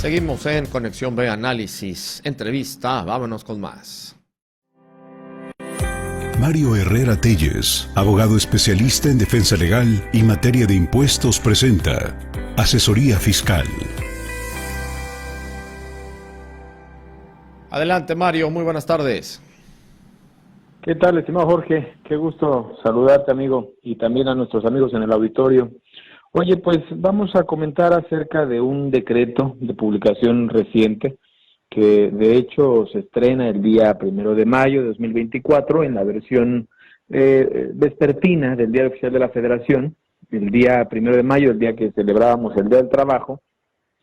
Seguimos en Conexión B Análisis. Entrevista, vámonos con más. Mario Herrera Telles, abogado especialista en defensa legal y materia de impuestos, presenta Asesoría Fiscal. Adelante, Mario, muy buenas tardes. ¿Qué tal, estimado Jorge? Qué gusto saludarte, amigo, y también a nuestros amigos en el auditorio. Oye, pues vamos a comentar acerca de un decreto de publicación reciente que de hecho se estrena el día 1 de mayo de 2024 en la versión vespertina del Diario Oficial de la Federación. El día 1 de mayo, el día que celebrábamos el Día del Trabajo,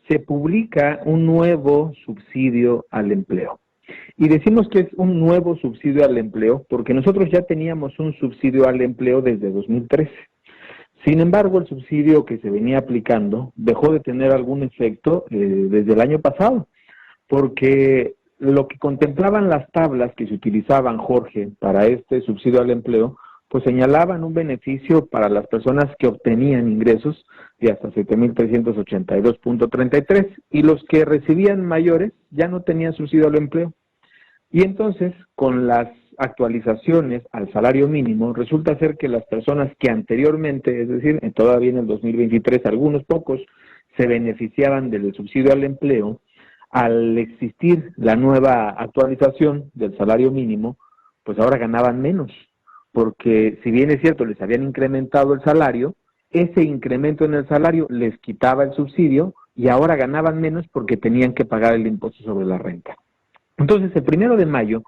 se publica un nuevo subsidio al empleo. Y decimos que es un nuevo subsidio al empleo porque nosotros ya teníamos un subsidio al empleo desde 2013. Sin embargo, el subsidio que se venía aplicando dejó de tener algún efecto desde el año pasado, porque lo que contemplaban las tablas que se utilizaban, Jorge, para este subsidio al empleo, pues señalaban un beneficio para las personas que obtenían ingresos de hasta 7,382.33 y los que recibían mayores ya no tenían subsidio al empleo. Y entonces, con las actualizaciones al salario mínimo, resulta ser que las personas que anteriormente, es decir, todavía en el 2023, algunos pocos, se beneficiaban del subsidio al empleo, al existir la nueva actualización del salario mínimo, pues ahora ganaban menos, porque si bien es cierto, les habían incrementado el salario, ese incremento en el salario les quitaba el subsidio y ahora ganaban menos porque tenían que pagar el impuesto sobre la renta. Entonces, el 1 de mayo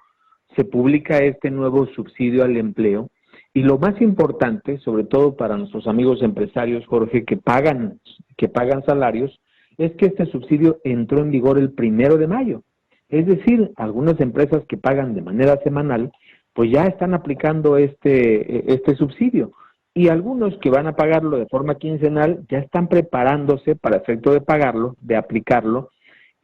se publica este nuevo subsidio al empleo y lo más importante, sobre todo para nuestros amigos empresarios, Jorge, que pagan salarios, es que este subsidio entró en vigor el 1 de mayo. Es decir, algunas empresas que pagan de manera semanal, pues ya están aplicando este subsidio. Y algunos que van a pagarlo de forma quincenal ya están preparándose para efecto de pagarlo, de aplicarlo.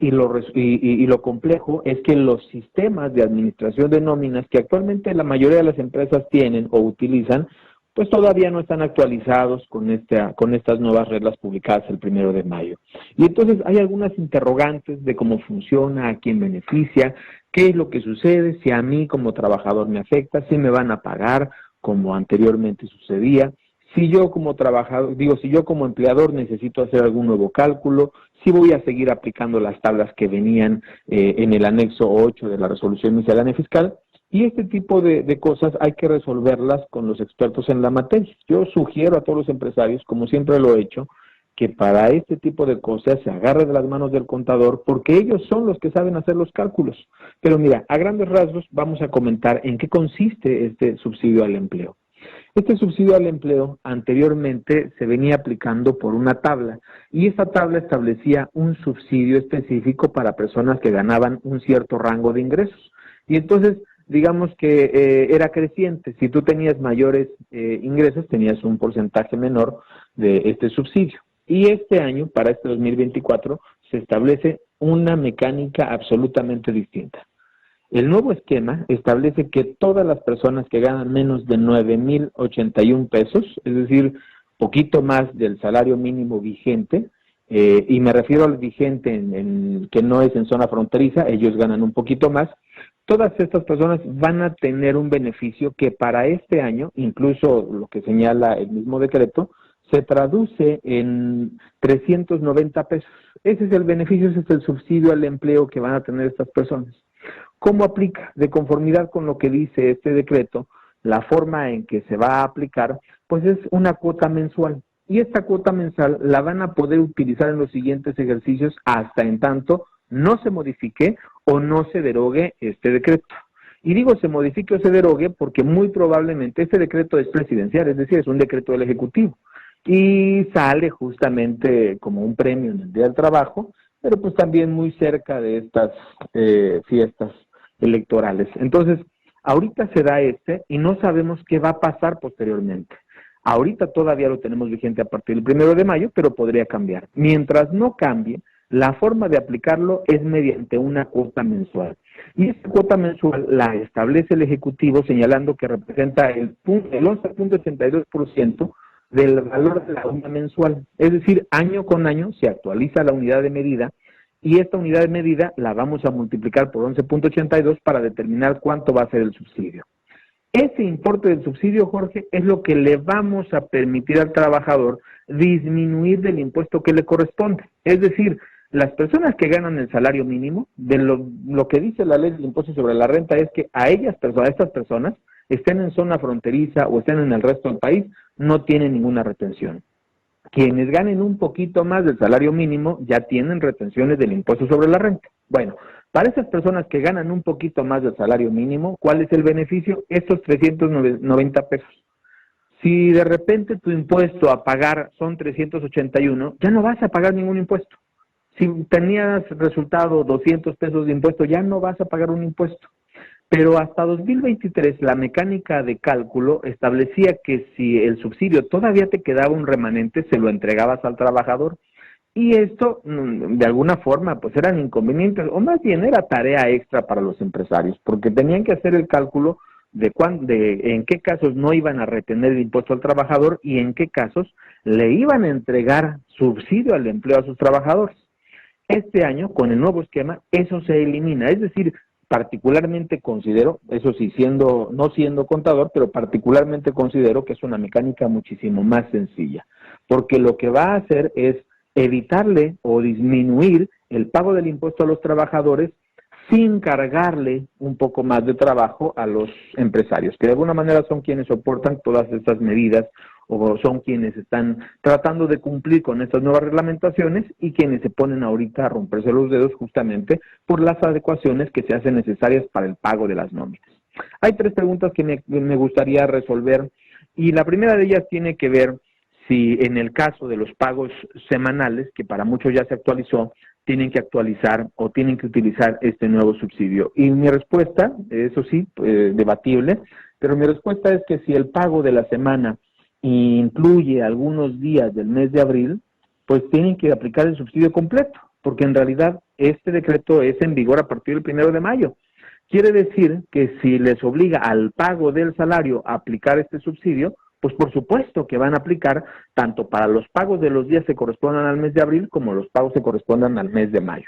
Y lo complejo es que los sistemas de administración de nóminas que actualmente la mayoría de las empresas tienen o utilizan, pues todavía no están actualizados con estas nuevas reglas publicadas el 1 de mayo. Y entonces hay algunas interrogantes de cómo funciona, a quién beneficia, qué es lo que sucede, si a mí como trabajador me afecta, si me van a pagar como anteriormente sucedía. Si yo como trabajador, si yo como empleador necesito hacer algún nuevo cálculo, si voy a seguir aplicando las tablas que venían en el anexo 8 de la resolución miscelánea fiscal, y este tipo de cosas hay que resolverlas con los expertos en la materia. Yo sugiero a todos los empresarios, como siempre lo he hecho, que para este tipo de cosas se agarre de las manos del contador, porque ellos son los que saben hacer los cálculos. Pero mira, a grandes rasgos vamos a comentar en qué consiste este subsidio al empleo. Este subsidio al empleo anteriormente se venía aplicando por una tabla y esa tabla establecía un subsidio específico para personas que ganaban un cierto rango de ingresos. Y entonces, digamos que era creciente. Si tú tenías mayores ingresos, tenías un porcentaje menor de este subsidio. Y este año, para este 2024, se establece una mecánica absolutamente distinta. El nuevo esquema establece que todas las personas que ganan menos de 9,081 pesos, es decir, poquito más del salario mínimo vigente, y me refiero al vigente que no es en zona fronteriza, ellos ganan un poquito más, todas estas personas van a tener un beneficio que para este año, incluso lo que señala el mismo decreto, se traduce en 390 pesos. Ese es el beneficio, ese es el subsidio al empleo que van a tener estas personas. ¿Cómo aplica? De conformidad con lo que dice este decreto, la forma en que se va a aplicar, pues es una cuota mensual. Y esta cuota mensual la van a poder utilizar en los siguientes ejercicios hasta en tanto no se modifique o no se derogue este decreto. Y digo se modifique o se derogue porque muy probablemente este decreto es presidencial, es decir, es un decreto del Ejecutivo. Y sale justamente como un premio en el Día del Trabajo, pero pues también muy cerca de estas fiestas electorales. Entonces, ahorita se da y no sabemos qué va a pasar posteriormente. Ahorita todavía lo tenemos vigente a partir del 1 de mayo, pero podría cambiar. Mientras no cambie, la forma de aplicarlo es mediante una cuota mensual. Y esta cuota mensual la establece el Ejecutivo señalando que representa el 11,82% del valor de la unidad mensual. Es decir, año con año se actualiza la unidad de medida y esta unidad de medida la vamos a multiplicar por 11.82 para determinar cuánto va a ser el subsidio. Ese importe del subsidio, Jorge, es lo que le vamos a permitir al trabajador disminuir del impuesto que le corresponde. Es decir, las personas que ganan el salario mínimo, de lo que dice la ley del impuesto sobre la renta es que a estas personas, estén en zona fronteriza o estén en el resto del país, no tienen ninguna retención. Quienes ganen un poquito más del salario mínimo ya tienen retenciones del impuesto sobre la renta. Bueno, para esas personas que ganan un poquito más del salario mínimo, ¿cuál es el beneficio? Estos 390 pesos. Si de repente tu impuesto a pagar son 381, ya no vas a pagar ningún impuesto. Si tenías resultado 200 pesos de impuesto, ya no vas a pagar un impuesto. Pero hasta 2023 la mecánica de cálculo establecía que si el subsidio todavía te quedaba un remanente, se lo entregabas al trabajador. Y esto, de alguna forma, pues eran inconvenientes, o más bien era tarea extra para los empresarios, porque tenían que hacer el cálculo de en qué casos no iban a retener el impuesto al trabajador y en qué casos le iban a entregar subsidio al empleo a sus trabajadores. Este año, con el nuevo esquema, eso se elimina, es decir, particularmente considero, eso sí, no siendo contador, pero particularmente considero que es una mecánica muchísimo más sencilla, porque lo que va a hacer es evitarle o disminuir el pago del impuesto a los trabajadores sin cargarle un poco más de trabajo a los empresarios, que de alguna manera son quienes soportan todas estas medidas o son quienes están tratando de cumplir con estas nuevas reglamentaciones y quienes se ponen ahorita a romperse los dedos justamente por las adecuaciones que se hacen necesarias para el pago de las nóminas. Hay 3 preguntas que me gustaría resolver y la primera de ellas tiene que ver si en el caso de los pagos semanales, que para muchos ya se actualizó, tienen que actualizar o tienen que utilizar este nuevo subsidio. Y mi respuesta, eso sí, debatible, pero mi respuesta es que si el pago de la semana incluye algunos días del mes de abril, pues tienen que aplicar el subsidio completo, porque en realidad este decreto es en vigor a partir del 1 de mayo. Quiere decir que si les obliga al pago del salario a aplicar este subsidio, pues por supuesto que van a aplicar tanto para los pagos de los días que correspondan al mes de abril como los pagos que correspondan al mes de mayo.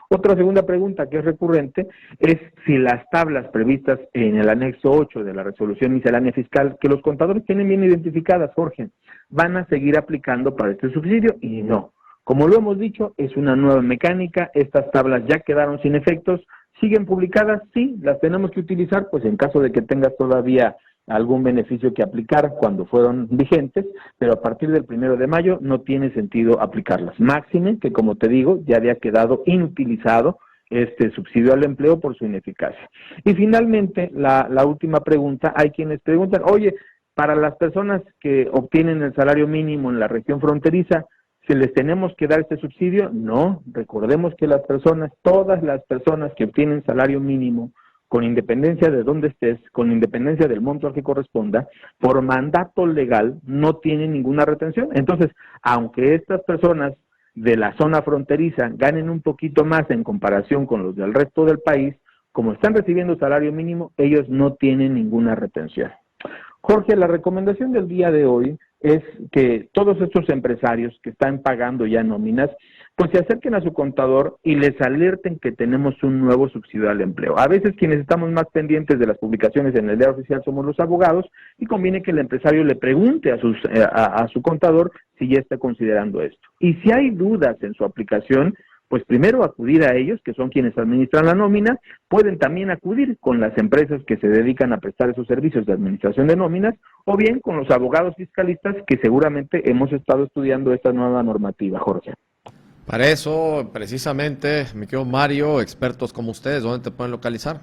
Otra segunda pregunta que es recurrente es si las tablas previstas en el anexo 8 de la resolución miscelánea fiscal, que los contadores tienen bien identificadas, Jorge, van a seguir aplicando para este subsidio y no. Como lo hemos dicho, es una nueva mecánica, estas tablas ya quedaron sin efectos, siguen publicadas, sí, las tenemos que utilizar, pues en caso de que tengas todavía algún beneficio que aplicar cuando fueron vigentes, pero a partir del 1 de mayo no tiene sentido aplicarlas. Máxime que, como te digo, ya había quedado inutilizado este subsidio al empleo por su ineficacia. Y finalmente, la última pregunta, hay quienes preguntan, oye, para las personas que obtienen el salario mínimo en la región fronteriza, ¿se les tenemos que dar este subsidio? No, recordemos que todas las personas que obtienen salario mínimo, con independencia de dónde estés, con independencia del monto al que corresponda, por mandato legal no tienen ninguna retención. Entonces, aunque estas personas de la zona fronteriza ganen un poquito más en comparación con los del resto del país, como están recibiendo salario mínimo, ellos no tienen ninguna retención. Jorge, la recomendación del día de hoy es que todos estos empresarios que están pagando ya nóminas, pues se acerquen a su contador y les alerten que tenemos un nuevo subsidio al empleo. A veces quienes estamos más pendientes de las publicaciones en el diario oficial somos los abogados y conviene que el empresario le pregunte a su contador si ya está considerando esto. Y si hay dudas en su aplicación, pues primero acudir a ellos, que son quienes administran la nómina, pueden también acudir con las empresas que se dedican a prestar esos servicios de administración de nóminas, o bien con los abogados fiscalistas que seguramente hemos estado estudiando esta nueva normativa, Jorge. Para eso, precisamente, mi querido Mario, expertos como ustedes, ¿dónde te pueden localizar?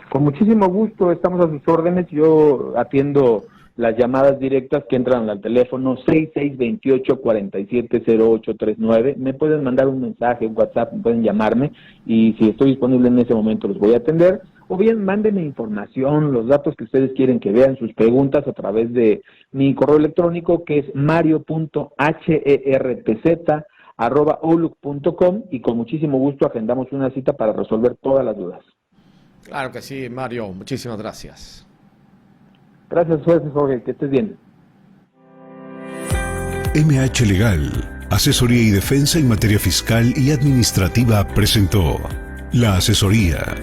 Con muchísimo gusto, estamos a sus órdenes. Yo atiendo las llamadas directas que entran al teléfono 6628-470839. Me pueden mandar un mensaje, un WhatsApp, pueden llamarme y si estoy disponible en ese momento los voy a atender. O bien mándenme información, los datos que ustedes quieren que vean, sus preguntas a través de mi correo electrónico que es mario.herpz@outlook.com y con muchísimo gusto agendamos una cita para resolver todas las dudas. Claro que sí, Mario. Muchísimas gracias. Gracias, Jorge. Que estés bien. MH Legal, Asesoría y Defensa en materia fiscal y administrativa presentó La Asesoría.